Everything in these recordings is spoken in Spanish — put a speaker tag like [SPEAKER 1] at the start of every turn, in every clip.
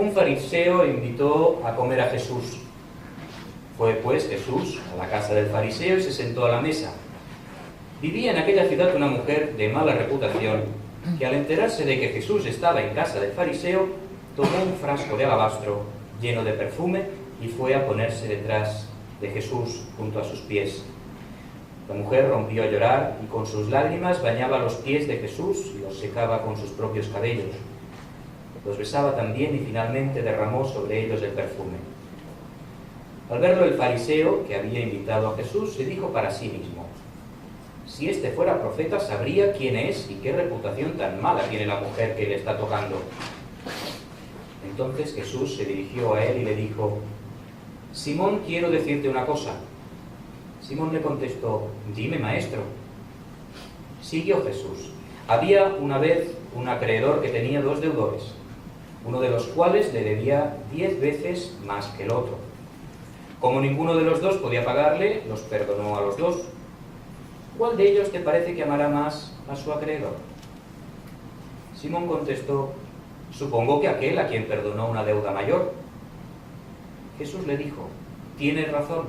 [SPEAKER 1] Un fariseo invitó a comer a Jesús. Fue pues Jesús a la casa del fariseo y se sentó a la mesa. Vivía en aquella ciudad una mujer de mala reputación que, al enterarse de que Jesús estaba en casa del fariseo, tomó un frasco de alabastro lleno de perfume y fue a ponerse detrás de Jesús junto a sus pies. La mujer rompió a llorar y con sus lágrimas bañaba los pies de Jesús y los secaba con sus propios cabellos. Los besaba también y finalmente derramó sobre ellos el perfume. Al verlo el fariseo, que había invitado a Jesús, se dijo para sí mismo: si este fuera profeta, sabría quién es y qué reputación tan mala tiene la mujer que le está tocando. Entonces Jesús se dirigió a él y le dijo: Simón, quiero decirte una cosa. Simón le contestó: dime, maestro. Siguió Jesús: había una vez un acreedor que tenía 2 deudores, uno de los cuales le debía 10 veces más que el otro. Como ninguno de los 2 podía pagarle, los perdonó a los 2. ¿Cuál de ellos te parece que amará más a su acreedor? Simón contestó: supongo que aquel a quien perdonó una deuda mayor. Jesús le dijo: tienes razón.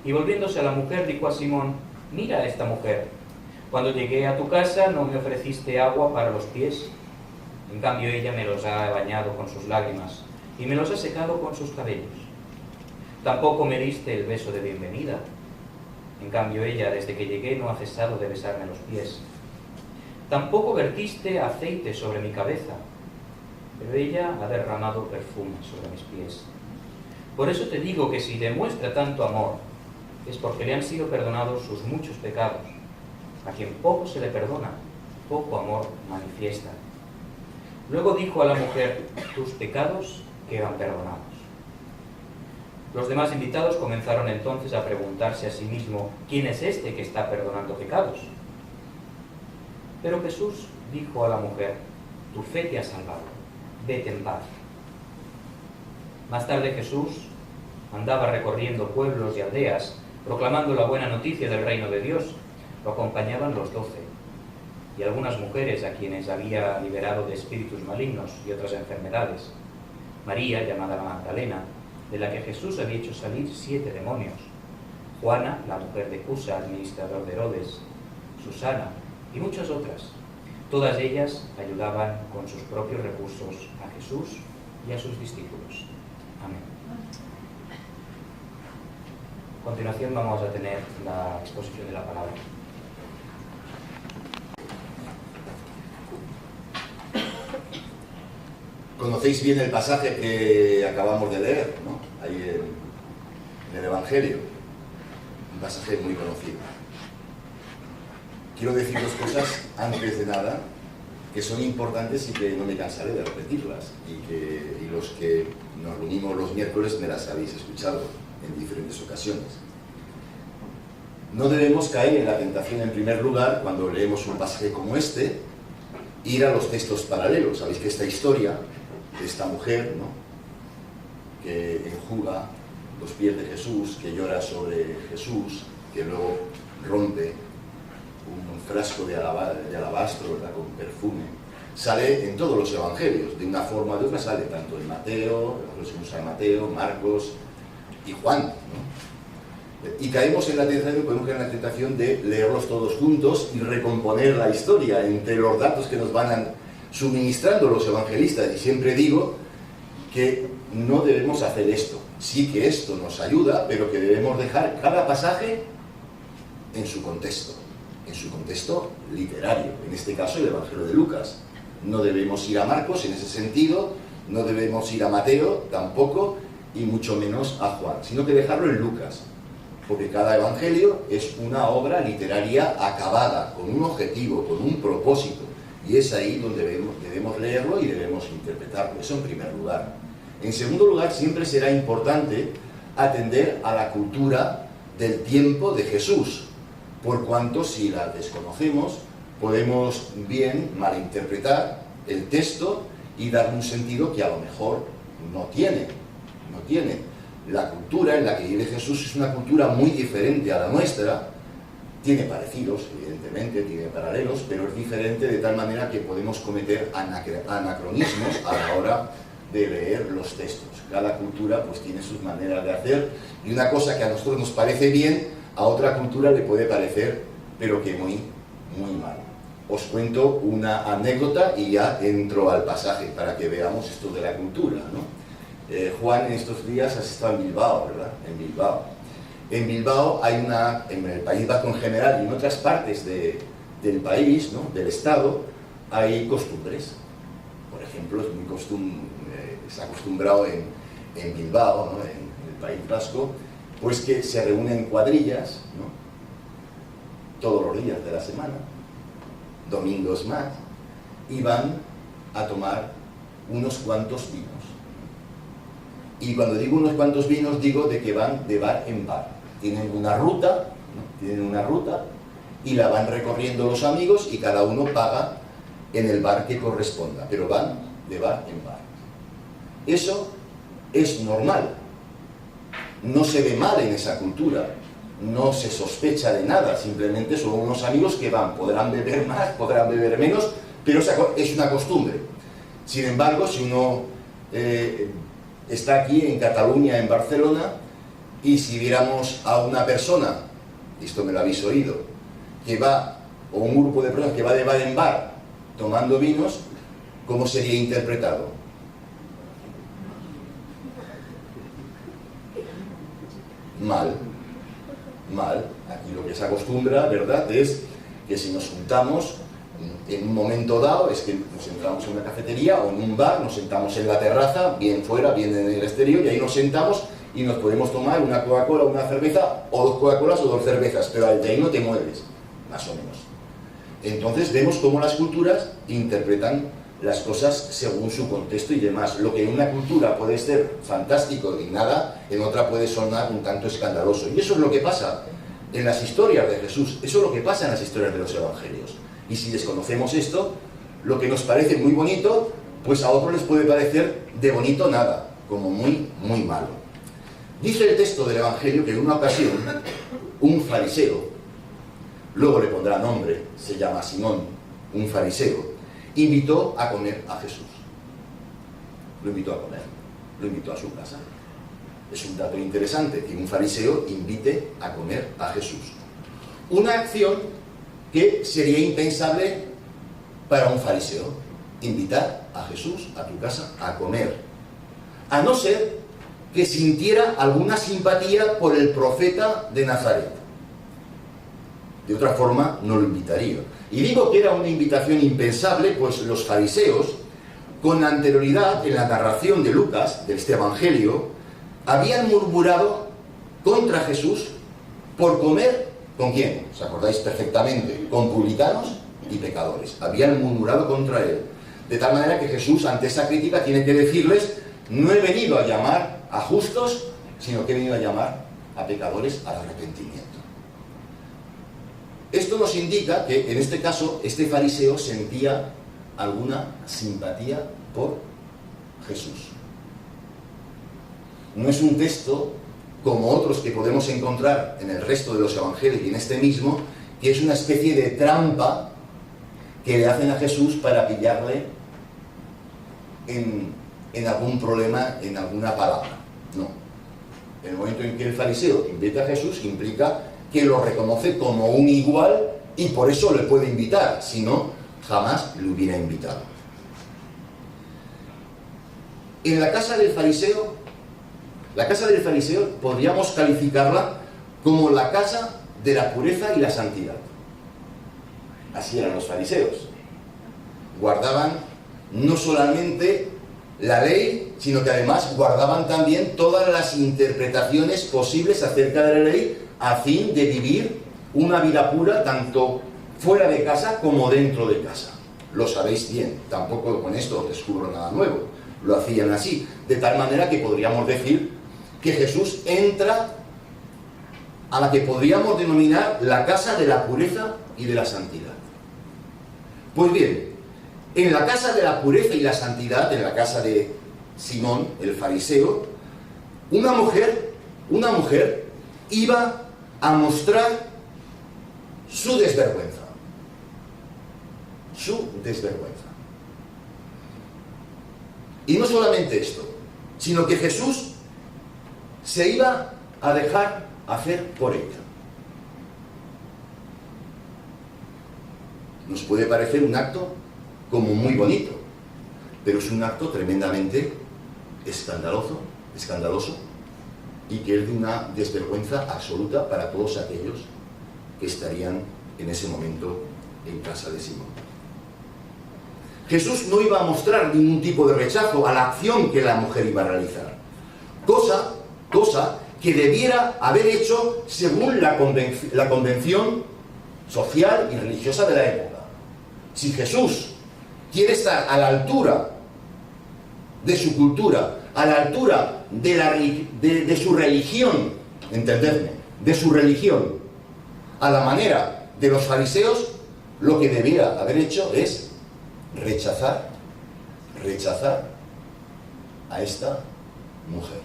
[SPEAKER 1] Y volviéndose a la mujer, dijo a Simón: mira a esta mujer. Cuando llegué a tu casa no me ofreciste agua para los pies. En cambio ella me los ha bañado con sus lágrimas y me los ha secado con sus cabellos. Tampoco me diste el beso de bienvenida. En cambio ella, desde que llegué, no ha cesado de besarme los pies. Tampoco vertiste aceite sobre mi cabeza, pero ella ha derramado perfume sobre mis pies. Por eso te digo que si demuestra tanto amor, es porque le han sido perdonados sus muchos pecados. A quien poco se le perdona, poco amor manifiesta. Luego dijo a la mujer: tus pecados quedan perdonados. Los demás invitados comenzaron entonces a preguntarse a sí mismos: ¿quién es este que está perdonando pecados? Pero Jesús dijo a la mujer: tu fe te ha salvado, vete en paz. Más tarde Jesús andaba recorriendo pueblos y aldeas, proclamando la buena noticia del reino de Dios. Lo acompañaban los 12 y algunas mujeres a quienes había liberado de espíritus malignos y otras enfermedades. María, llamada la Magdalena, de la que Jesús había hecho salir 7 demonios. Juana, la mujer de Cusa, administrador de Herodes. Susana y muchas otras. Todas ellas ayudaban con sus propios recursos a Jesús y a sus discípulos. Amén. A continuación vamos a tener la exposición de la palabra.
[SPEAKER 2] Conocéis bien el pasaje que acabamos de leer, ¿no? Ahí en el Evangelio. Un pasaje muy conocido. Quiero decir 2 cosas antes de nada que son importantes y que no me cansaré de repetirlas, y los que nos reunimos los miércoles me las habéis escuchado en diferentes ocasiones. No debemos caer en la tentación, en primer lugar, cuando leemos un pasaje como este, ir a los textos paralelos. Sabéis que esta historia de esta mujer, ¿no?, que enjuga los pies de Jesús, que llora sobre Jesús, que luego rompe un frasco de alabastro, ¿verdad?, con perfume, sale en todos los evangelios. De una forma o de otra sale tanto en Mateo, San Mateo, Marcos y Juan, ¿no? Y caemos en la tentación, podemos caer en la tentación de leerlos todos juntos y recomponer la historia entre los datos que nos van suministrando los evangelistas. Y siempre digo que no debemos hacer esto. Sí que esto nos ayuda, pero que debemos dejar cada pasaje en su contexto literario, en este caso el Evangelio de Lucas. No debemos ir a Marcos en ese sentido, no debemos ir a Mateo tampoco, y mucho menos a Juan, sino que dejarlo en Lucas, porque cada evangelio es una obra literaria acabada, con un objetivo, con un propósito, y es ahí donde debemos leerlo y debemos interpretarlo. Eso en primer lugar. En segundo lugar, siempre será importante atender a la cultura del tiempo de Jesús, por cuanto si la desconocemos podemos bien malinterpretar el texto y dar un sentido que a lo mejor no tiene. La cultura en la que vive Jesús es una cultura muy diferente a la nuestra. Tiene parecidos, evidentemente, tiene paralelos, pero es diferente de tal manera que podemos cometer anacronismos a la hora de leer los textos. Cada cultura pues tiene sus maneras de hacer, y una cosa que a nosotros nos parece bien, a otra cultura le puede parecer, pero que muy mal. Os cuento una anécdota y ya entro al pasaje para que veamos esto de la cultura, ¿no? Juan, en estos días has estado en Bilbao, ¿verdad? En Bilbao hay en el País Vasco en general y en otras partes del país, ¿no? Del Estado, hay costumbres. Por ejemplo, se ha acostumbrado en Bilbao, ¿no? En el País Vasco, pues que se reúnen cuadrillas, ¿no? Todos los días de la semana, domingos más, y van a tomar unos cuantos vinos. Y cuando digo unos cuantos vinos, digo de que van de bar en bar. Tienen una ruta, ¿no? Tienen una ruta y la van recorriendo los amigos y cada uno paga en el bar que corresponda, pero van de bar en bar. Eso es normal. No se ve mal en esa cultura. No se sospecha de nada, simplemente son unos amigos que van, podrán beber más, podrán beber menos, pero es una costumbre. Sin embargo, si uno está aquí en Cataluña, en Barcelona, y si viéramos a una persona, esto me lo habéis oído, que va, o un grupo de personas que va de bar en bar tomando vinos, ¿cómo sería interpretado? Mal. Aquí lo que se acostumbra, ¿verdad?, es que si nos juntamos en un momento dado, es que nos entramos en una cafetería o en un bar, nos sentamos en la terraza, bien fuera, bien en el exterior, y ahí nos sentamos y nos podemos tomar una Coca-Cola, una cerveza, o dos Coca-Colas o dos cervezas, pero de ahí no te mueves, más o menos. Entonces vemos cómo las culturas interpretan las cosas según su contexto y demás. Lo que en una cultura puede ser fantástico y nada, en otra puede sonar un tanto escandaloso. Y eso es lo que pasa en las historias de Jesús, eso es lo que pasa en las historias de los evangelios. Y si desconocemos esto, lo que nos parece muy bonito, pues a otros les puede parecer de bonito nada, como muy malo. Dice el texto del evangelio que en una ocasión un fariseo, luego le pondrá nombre, se llama Simón, un fariseo, invitó a comer a Jesús. Lo invitó a comer, lo invitó a su casa. Es un dato interesante que un fariseo invite a comer a Jesús. Una acción que sería impensable para un fariseo, invitar a Jesús a tu casa a comer, a no ser que sintiera alguna simpatía por el profeta de Nazaret. De otra forma, no lo invitaría. Y digo que era una invitación impensable, pues los fariseos, con anterioridad en la narración de Lucas, de este evangelio, habían murmurado contra Jesús por comer, ¿con quién? ¿Os acordáis perfectamente? Con publicanos y pecadores. Habían murmurado contra él. De tal manera que Jesús, ante esa crítica, tiene que decirles: no he venido a llamar a justos, sino que he venido a llamar a pecadores al arrepentimiento. Esto nos indica que, en este caso, este fariseo sentía alguna simpatía por Jesús. No es un texto como otros que podemos encontrar en el resto de los evangelios y en este mismo, que es una especie de trampa que le hacen a Jesús para pillarle en algún problema, en alguna palabra. No. En el momento en que el fariseo invita a Jesús, implica que lo reconoce como un igual y por eso le puede invitar, si no, jamás le hubiera invitado. En la casa del fariseo podríamos calificarla como la casa de la pureza y la santidad. Así eran los fariseos. Guardaban no solamente la ley, sino que además guardaban también todas las interpretaciones posibles acerca de la ley, a fin de vivir una vida pura tanto fuera de casa como dentro de casa. Lo sabéis bien, tampoco con esto os descubro nada nuevo. Lo hacían así, de tal manera que podríamos decir que Jesús entra a la que podríamos denominar la casa de la pureza y de la santidad. Pues bien, en la casa de la pureza y la santidad, en la casa de Simón, el fariseo, una mujer iba a mostrar su desvergüenza. Su desvergüenza. Y no solamente esto, sino que Jesús se iba a dejar hacer por ella. Nos puede parecer un acto como muy bonito, pero es un acto tremendamente escandaloso, y que es de una desvergüenza absoluta para todos aquellos que estarían en ese momento en casa de Simón. Jesús no iba a mostrar ningún tipo de rechazo a la acción que la mujer iba a realizar, cosa que debiera haber hecho según la convención social y religiosa de la época. Si Jesús quiere estar a la altura de su cultura, a la altura de su religión, entendedme, de su religión, a la manera de los fariseos, lo que debiera haber hecho es rechazar a esta mujer.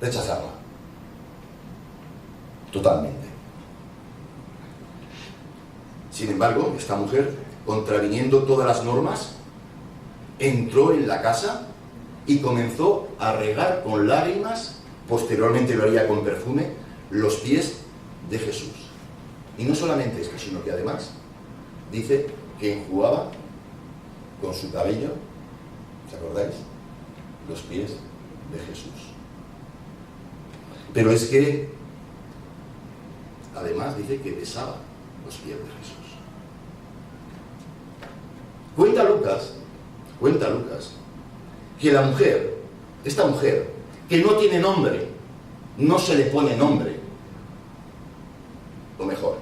[SPEAKER 2] Rechazarla. Totalmente. Sin embargo, esta mujer, contraviniendo todas las normas, entró en la casa y comenzó a regar con lágrimas, posteriormente lo haría con perfume, los pies de Jesús. Y no solamente esto, sino que además dice que enjugaba con su cabello, ¿os acordáis?, los pies de Jesús. Pero es que además dice que besaba los pies de Jesús. Cuenta Lucas que la mujer, esta mujer, que no tiene nombre, no se le pone nombre, o mejor,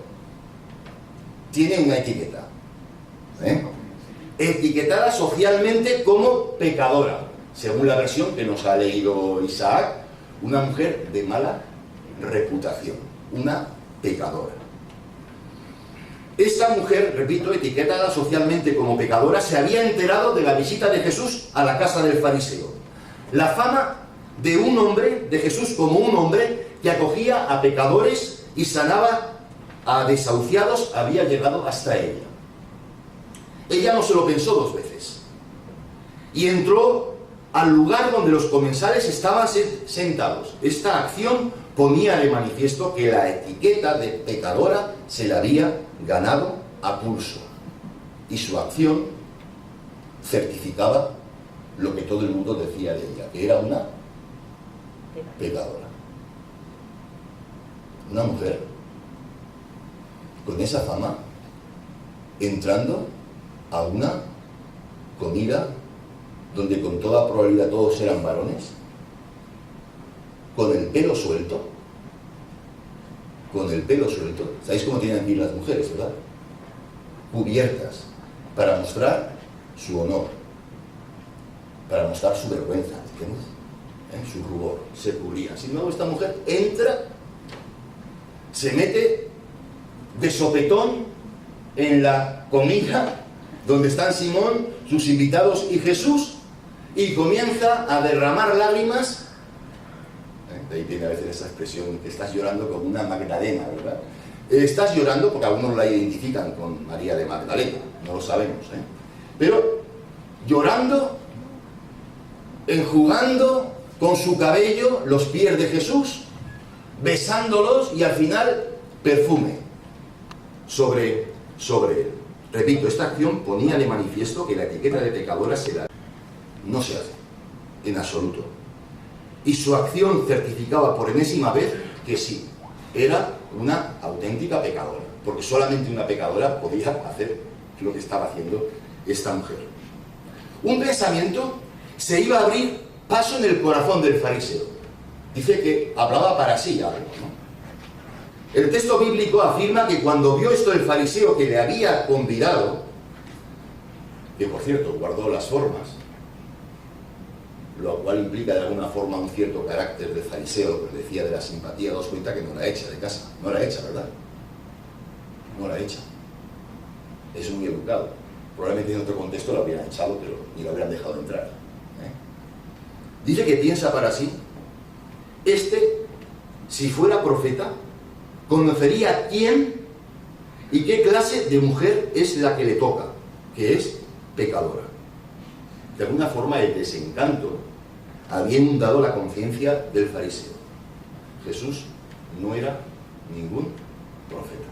[SPEAKER 2] tiene una etiqueta, etiquetada socialmente como pecadora, según la versión que nos ha leído Isaac, una mujer de mala reputación, una pecadora. Esta mujer, repito, etiquetada socialmente como pecadora, se había enterado de la visita de Jesús a la casa del fariseo. La fama de un hombre, de Jesús como un hombre que acogía a pecadores y sanaba a desahuciados, había llegado hasta ella. Ella no se lo pensó dos veces y entró al lugar donde los comensales estaban sentados. Esta acción ponía de manifiesto que la etiqueta de pecadora se la había ganado a pulso, y su acción certificaba lo que todo el mundo decía de ella, que era una pecadora. Una mujer con esa fama entrando a una comida donde con toda probabilidad todos eran varones, con el pelo suelto. ¿Sabéis cómo tienen que ir las mujeres, verdad? Cubiertas, para mostrar su honor, para mostrar su vergüenza, su rubor, se cubrían. Sin embargo, esta mujer entra, se mete de sopetón en la comida donde están Simón, sus invitados y Jesús, y comienza a derramar lágrimas. De ahí viene a veces esa expresión, que estás llorando como una Magdalena, ¿verdad? Estás llorando, porque algunos la identifican con María de Magdalena, no lo sabemos, pero llorando, enjugando con su cabello los pies de Jesús, besándolos, y al final perfume sobre él. Repito, esta acción ponía de manifiesto que la etiqueta de pecadora no se hace, en absoluto. Y su acción certificaba por enésima vez que sí, era una auténtica pecadora, porque solamente una pecadora podía hacer lo que estaba haciendo esta mujer. Un pensamiento se iba a abrir paso en el corazón del fariseo. Dice que hablaba para sí algo, ¿no? El texto bíblico afirma que cuando vio esto el fariseo que le había convidado, que por cierto guardó las formas, lo cual implica de alguna forma un cierto carácter de fariseo, lo que decía de la simpatía, daos cuenta que no la echa de casa, no la echa, ¿verdad? No la echa. Es muy educado. Probablemente en otro contexto lo habrían echado, pero ni lo habrían dejado entrar. Dice que piensa para sí, si fuera profeta, conocería quién y qué clase de mujer es la que le toca, que es pecadora. de alguna forma el desencanto había inundado la conciencia del fariseo. Jesús no era ningún profeta,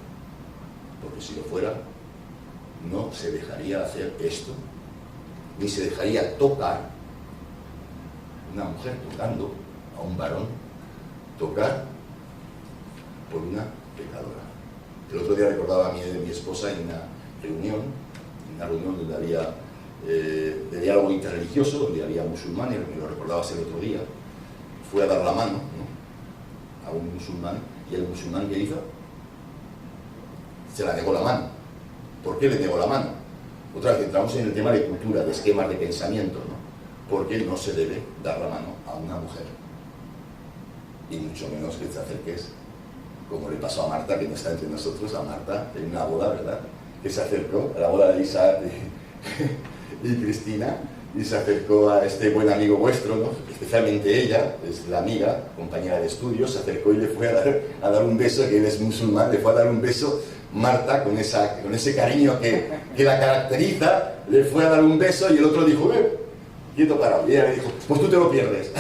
[SPEAKER 2] porque si lo fuera, no se dejaría hacer esto, ni se dejaría tocar, una mujer tocando a un varón, tocar por una pecadora. El otro día recordaba a mi esposa en una reunión donde había de diálogo interreligioso, donde había musulmanes, me lo recordabas el otro día. Fue a dar la mano, ¿no?, a un musulmán, y el musulmán, ¿qué hizo? Se la negó la mano. ¿Por qué le negó la mano? Otra vez entramos en el tema de cultura, de esquemas de pensamiento, ¿no? Porque no se debe dar la mano a una mujer, y mucho menos que te acerques, como le pasó a Marta, que no está entre nosotros, a Marta en una boda, ¿verdad?, que se acercó a la boda de Isaac y Cristina, y se acercó a este buen amigo vuestro, ¿no?, especialmente ella, es la amiga, compañera de estudios, se acercó y le fue a dar un beso, que él es musulmán, le fue a dar un beso. Marta, con ese cariño que la caracteriza, le fue a dar un beso, y el otro dijo, quieto parado, y ella le dijo, pues tú te lo pierdes.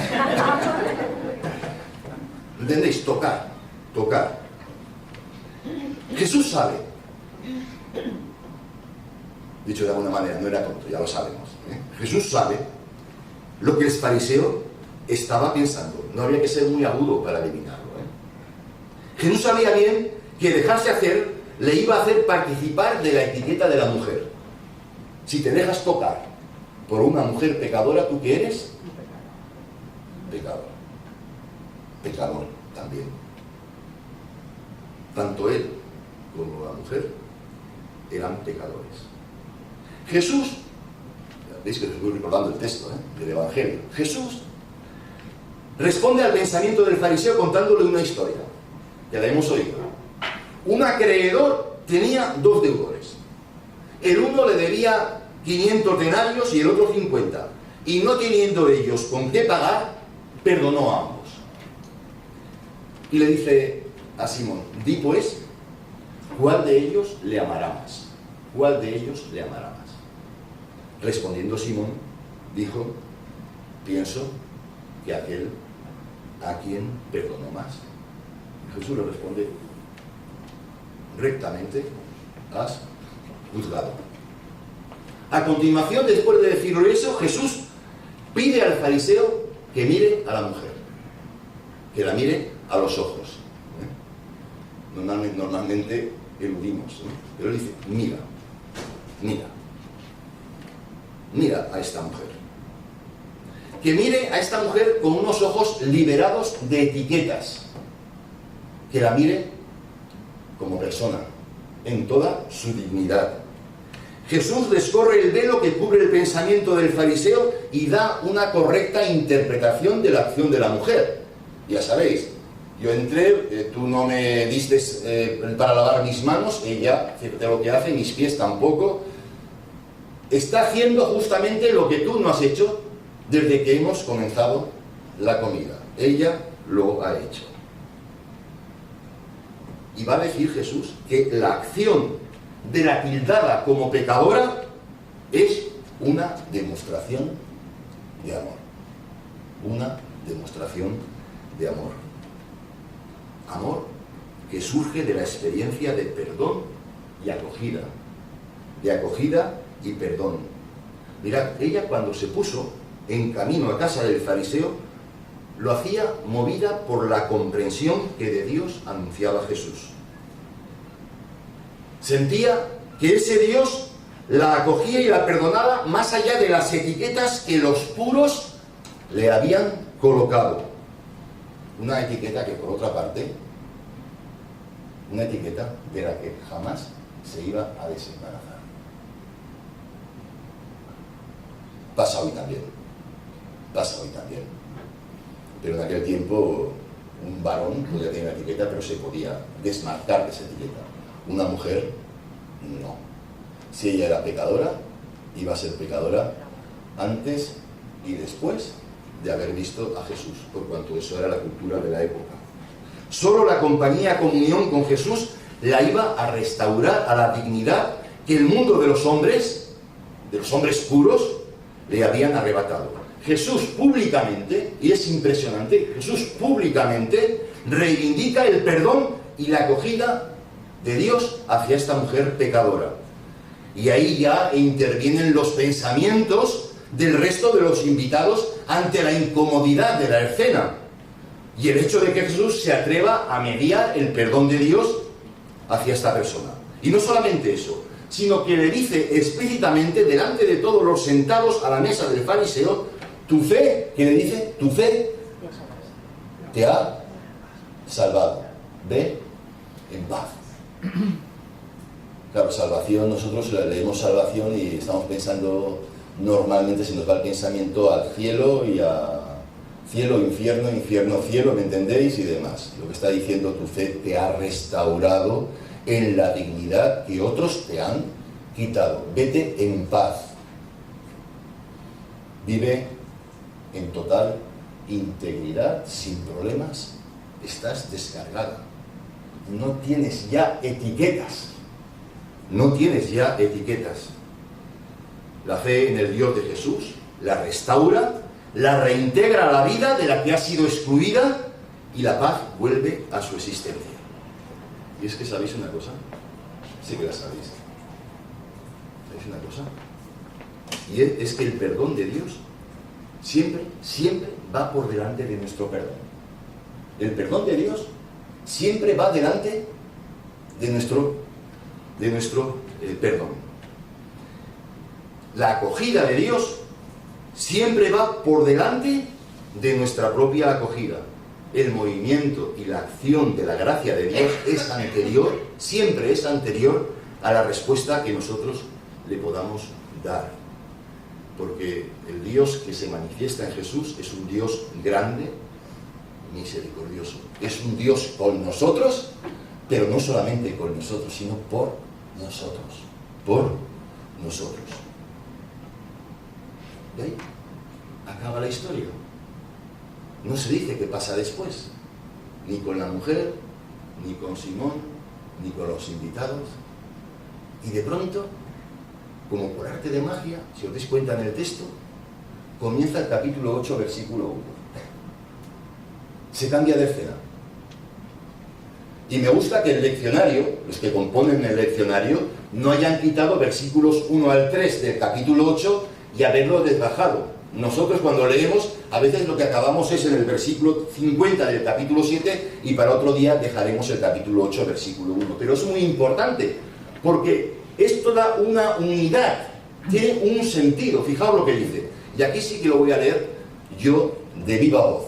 [SPEAKER 2] ¿Entendéis? Tocar. Jesús sabe, dicho de alguna manera, no era tonto, ya lo sabemos, Jesús sabe lo que el fariseo estaba pensando. No había que ser muy agudo para adivinarlo, Jesús sabía bien que dejarse hacer le iba a hacer participar de la etiqueta de la mujer. Si te dejas tocar por una mujer pecadora, ¿tú qué eres? Pecador también. Tanto él como la mujer eran pecadores. Jesús, veis que estoy recordando el texto del Evangelio, Jesús responde al pensamiento del fariseo contándole una historia, que la hemos oído. Un acreedor tenía 2 deudores. El uno le debía 500 denarios y el otro 50. Y no teniendo ellos con qué pagar, perdonó a ambos. Y le dice a Simón, di pues, ¿cuál de ellos le amará más? ¿Cuál de ellos le amará más? Respondiendo Simón, dijo, pienso que aquel a quien perdonó más. Y Jesús le responde, rectamente has juzgado. A continuación, después de decirle eso, Jesús pide al fariseo que mire a la mujer, que la mire a los ojos. Normalmente eludimos, pero él dice, mira a esta mujer. Que mire a esta mujer con unos ojos liberados de etiquetas. Que la mire como persona, en toda su dignidad. Jesús descorre el velo que cubre el pensamiento del fariseo y da una correcta interpretación de la acción de la mujer. Ya sabéis, yo entré, tú no me diste para lavar mis manos, ella, fíjate lo que hace, mis pies tampoco. Está haciendo justamente lo que tú no has hecho desde que hemos comenzado la comida. Ella lo ha hecho. Y va a decir Jesús que la acción de la tildada como pecadora es una demostración de amor. Una demostración de amor. Amor que surge de la experiencia de perdón y acogida. De acogida y perdón. Mirad, ella cuando se puso en camino a casa del fariseo, lo hacía movida por la comprensión que de Dios anunciaba Jesús. Sentía que ese Dios la acogía y la perdonaba más allá de las etiquetas que los puros le habían colocado. Una etiqueta que, por otra parte, una etiqueta de la que jamás se iba a desembarazar. Pasa hoy también. Pero en aquel tiempo un varón podía tener una etiqueta, pero se podía desmarcar de esa etiqueta. Una mujer, no. Si ella era pecadora, iba a ser pecadora antes y después de haber visto a Jesús, por cuanto eso era la cultura de la época. Solo la compañía, comunión con Jesús, la iba a restaurar a la dignidad que el mundo de los hombres puros, le habían arrebatado. Jesús públicamente, y es impresionante, Jesús públicamente reivindica el perdón y la acogida de Dios hacia esta mujer pecadora. Y ahí ya intervienen los pensamientos del resto de los invitados ante la incomodidad de la escena. Y el hecho de que Jesús se atreva a mediar el perdón de Dios hacia esta persona. Y no solamente eso, sino que le dice explícitamente delante de todos los sentados a la mesa del fariseo, tu fe, ¿qué le dice? Tu fe te ha salvado. Ve en paz. Claro, salvación, nosotros leemos salvación y estamos pensando, normalmente se nos va el pensamiento al cielo y a cielo, infierno, infierno, cielo, ¿me entendéis? Y demás. Lo que está diciendo, tu fe te ha restaurado en la dignidad que otros te han quitado. Vete en paz. Vive en total integridad, sin problemas. Estás descargada. No tienes ya etiquetas. No tienes ya etiquetas. La fe en el Dios de Jesús la restaura, la reintegra a la vida de la que ha sido excluida y la paz vuelve a su existencia. Y es que ¿sabéis una cosa? Sí que la sabéis. ¿Sabéis una cosa? Y es que el perdón de Dios siempre, siempre va por delante de nuestro perdón. El perdón de Dios siempre va delante de nuestro perdón. La acogida de Dios siempre va por delante de nuestra propia acogida. El movimiento y la acción de la gracia de Dios es anterior, siempre es anterior a la respuesta que nosotros le podamos dar. Porque el Dios que se manifiesta en Jesús es un Dios grande, misericordioso. Es un Dios con nosotros, pero no solamente con nosotros, sino por nosotros. Por nosotros. ¿De ahí? Acaba la historia. No se dice qué pasa después, ni con la mujer, ni con Simón, ni con los invitados. Y de pronto, como por arte de magia, si os dais cuenta en el texto, comienza el capítulo 8, versículo 1. Se cambia de escena. Y me gusta que el leccionario, los que componen el leccionario, no hayan quitado versículos 1 al 3 del capítulo 8 y haberlo desbajado. Nosotros cuando leemos, a veces lo que acabamos es en el versículo 50 del capítulo 7 y para otro día dejaremos el capítulo 8, versículo 1. Pero es muy importante, porque es toda una unidad, tiene un sentido. Fijaos lo que dice. Y aquí sí que lo voy a leer yo de viva voz.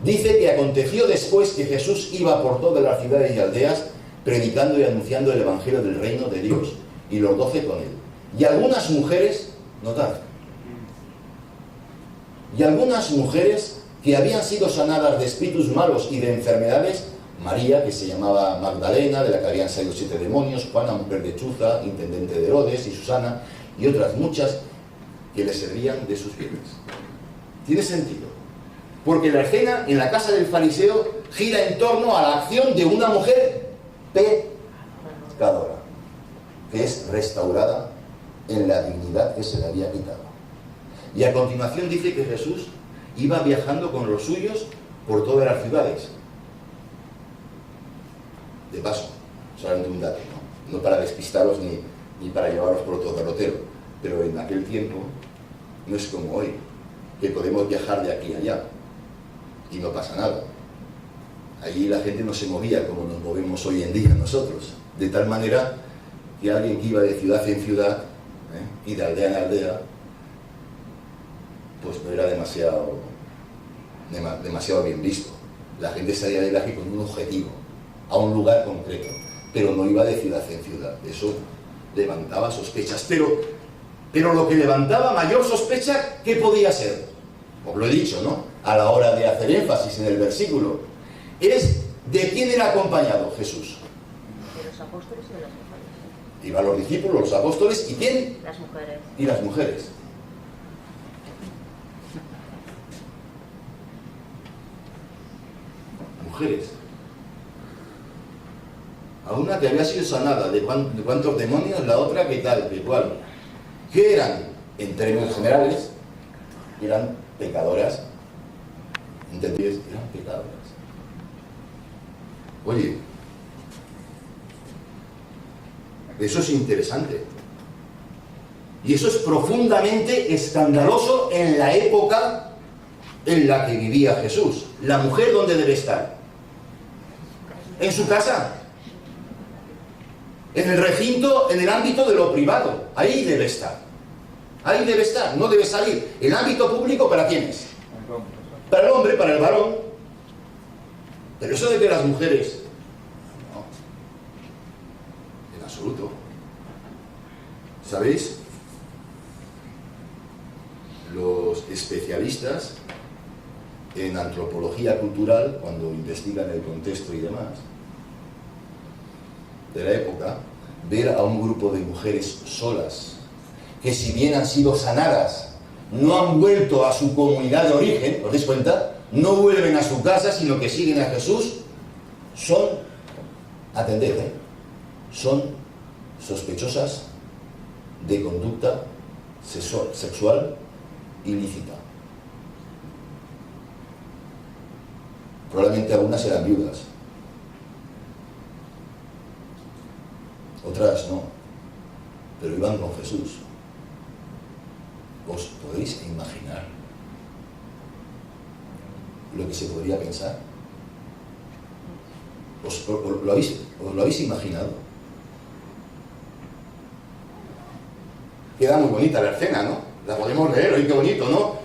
[SPEAKER 2] Dice que aconteció después que Jesús iba por todas las ciudades y aldeas, predicando y anunciando el evangelio del reino de Dios, y los 12 con él. Y algunas mujeres, notad, y algunas mujeres que habían sido sanadas de espíritus malos y de enfermedades, María, que se llamaba Magdalena, de la que habían salido 7 demonios, Juana, mujer de Chuza, intendente de Herodes, y Susana, y otras muchas que le servían de sus bienes. Tiene sentido, porque la escena en la casa del fariseo gira en torno a la acción de una mujer pecadora, que es restaurada en la dignidad que se le había quitado. Y a continuación dice que Jesús iba viajando con los suyos por todas las ciudades. De paso, solamente un dato, no para despistaros ni para llevaros por todo derrotero, pero en aquel tiempo no es como hoy, que podemos viajar de aquí a allá y no pasa nada. Allí la gente no se movía como nos movemos hoy en día nosotros, de tal manera que alguien que iba de ciudad en ciudad y de aldea en aldea, pues no era demasiado bien visto. La gente salía de viaje con un objetivo, a un lugar concreto, pero no iba de ciudad en ciudad. Eso levantaba sospechas, pero lo que levantaba mayor sospecha, ¿qué podía ser? Os lo he dicho, ¿no? A la hora de hacer énfasis en el versículo, es de quién era acompañado Jesús.
[SPEAKER 3] De los apóstoles y de las mujeres.
[SPEAKER 2] Iban los discípulos, los apóstoles, ¿y quién?
[SPEAKER 3] Las mujeres.
[SPEAKER 2] Y las mujeres. Mujeres. A una que había sido sanada de cuántos demonios, la otra que tal, que cual. ¿Qué eran? En términos generales, eran pecadoras, ¿entendéis? Eran pecadoras. Oye, eso es interesante. Y eso es profundamente escandaloso en la época en la que vivía Jesús. ¿La mujer dónde debe estar? En su casa. En el recinto, en el ámbito de lo privado. Ahí debe estar. Ahí debe estar, no debe salir. El ámbito público, ¿para quién es? Para el hombre, para el varón. Pero eso de que las mujeres... No. En absoluto. ¿Sabéis? Los especialistas en antropología cultural, cuando investigan el contexto y demás de la época, ver a un grupo de mujeres solas, que si bien han sido sanadas, no han vuelto a su comunidad de origen, ¿os dais cuenta? No vuelven a su casa, sino que siguen a Jesús, son, atended, son sospechosas de conducta sexual ilícita. Probablemente algunas eran viudas, otras no, pero iban con Jesús. ¿Os podéis imaginar lo que se podría pensar? ¿Os lo habéis imaginado? Queda muy bonita la escena, ¿no? La podemos leer, oye, qué bonito, ¿no?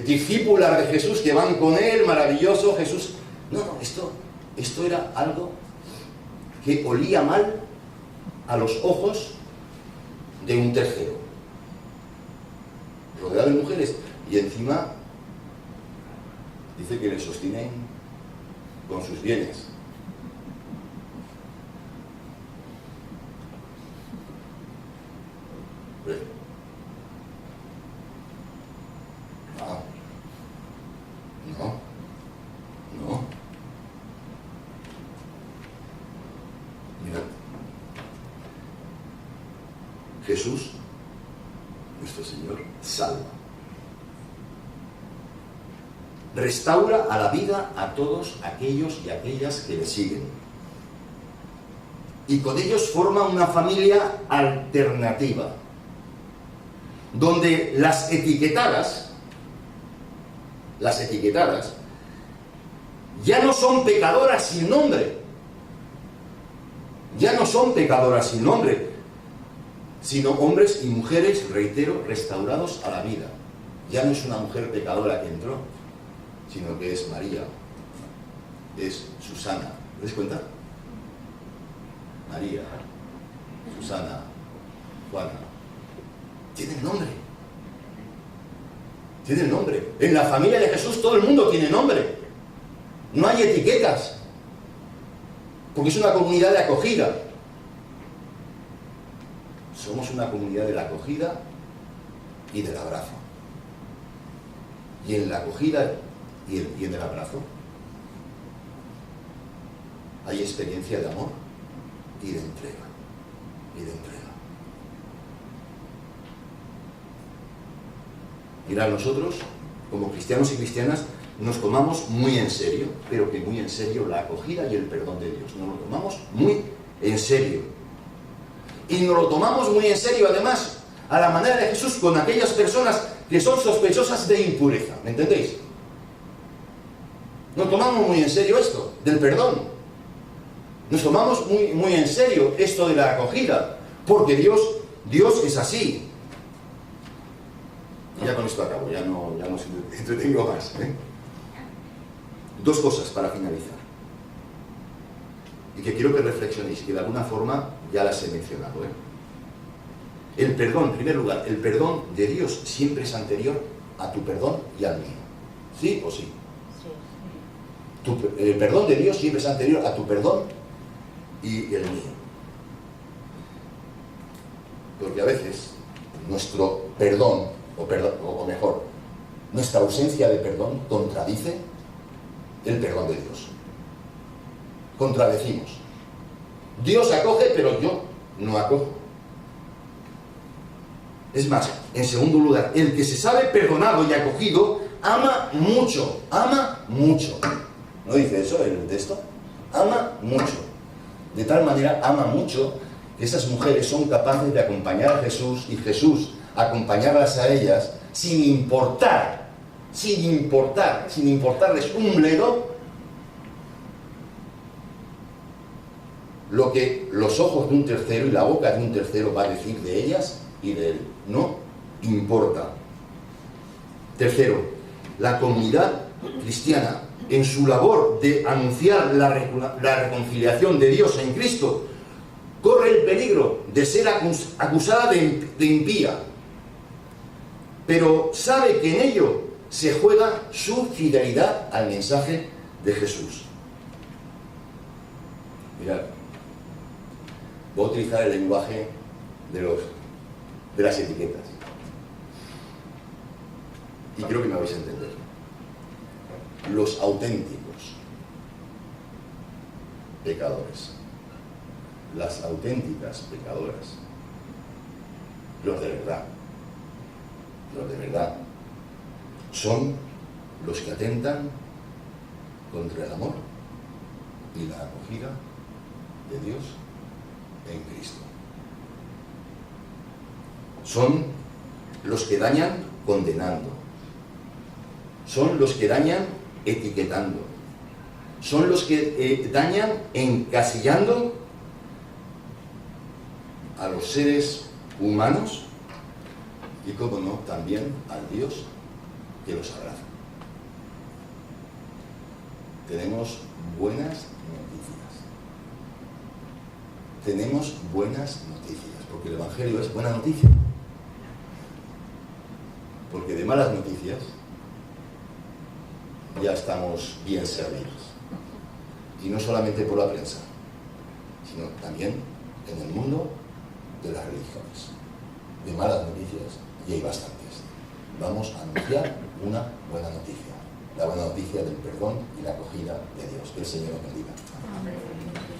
[SPEAKER 2] Discípulas de Jesús que van con él, maravilloso, Jesús. No, esto era algo que olía mal a los ojos de un tercero. Rodeado de mujeres, y encima dice que le sostienen con sus bienes. No. Mirad. Jesús, nuestro Señor, salva. Restaura a la vida a todos aquellos y aquellas que le siguen. Y con ellos forma una familia alternativa, donde las etiquetadas ya no son pecadoras sin nombre. Ya no son pecadoras sin nombre, sino hombres y mujeres, reitero, restaurados a la vida. Ya no es una mujer pecadora que entró, sino que es María, es Susana. ¿Te das cuenta? María, Susana, Juana. Tienen nombre. Tienen nombre. En la familia de Jesús todo el mundo tiene nombre. No hay etiquetas. Porque es una comunidad de acogida. Somos una comunidad de la acogida y del abrazo. Y en la acogida y en el abrazo hay experiencia de amor y de entrega. Mirad, nosotros, como cristianos y cristianas, nos tomamos muy en serio, pero que muy en serio, la acogida y el perdón de Dios. Nos lo tomamos muy en serio. Y nos lo tomamos muy en serio, además, a la manera de Jesús, con aquellas personas que son sospechosas de impureza. ¿Me entendéis? Nos tomamos muy en serio esto, del perdón. Nos tomamos muy en serio esto de la acogida, porque Dios es así. Y ya con esto acabo, ya no entretengo más. Dos cosas para finalizar, y que quiero que reflexionéis, que de alguna forma ya las he mencionado. El perdón, en primer lugar, el perdón de Dios siempre es anterior a tu perdón y al mío. ¿Sí o sí? Sí. El perdón de Dios siempre es anterior a tu perdón y el mío. Porque a veces nuestro perdón, o mejor, nuestra ausencia de perdón contradice el perdón de Dios. Contradecimos. Dios acoge, pero yo no acojo. Es más, en segundo lugar, el que se sabe perdonado y acogido ama mucho, ama mucho. ¿No dice eso el texto? Ama mucho. De tal manera ama mucho que esas mujeres son capaces de acompañar a Jesús y Jesús acompañarlas a ellas sin importarles un bledo lo que los ojos de un tercero y la boca de un tercero va a decir de ellas y de él. No importa. Tercero, la comunidad cristiana, en su labor de anunciar la reconciliación de Dios en Cristo, corre el peligro de ser acusada de impía, pero sabe que en ello se juega su fidelidad al mensaje de Jesús. Mirad, voy a utilizar el lenguaje de las etiquetas. Y creo que me vais a entender. Los auténticos pecadores, las auténticas pecadoras, los de verdad, son los que atentan contra el amor y la acogida de Dios en Cristo. Son los que dañan condenando, son los que dañan etiquetando, son los que dañan encasillando a los seres humanos y, como no, también al Dios que los abraza. Tenemos buenas noticias. Tenemos buenas noticias, porque el Evangelio es buena noticia. Porque de malas noticias ya estamos bien servidos. Y no solamente por la prensa, sino también en el mundo de las religiones. De malas noticias, y hay bastantes. Vamos a anunciar una buena noticia. La buena noticia del perdón y la acogida de Dios. Que el Señor nos bendiga. Amén.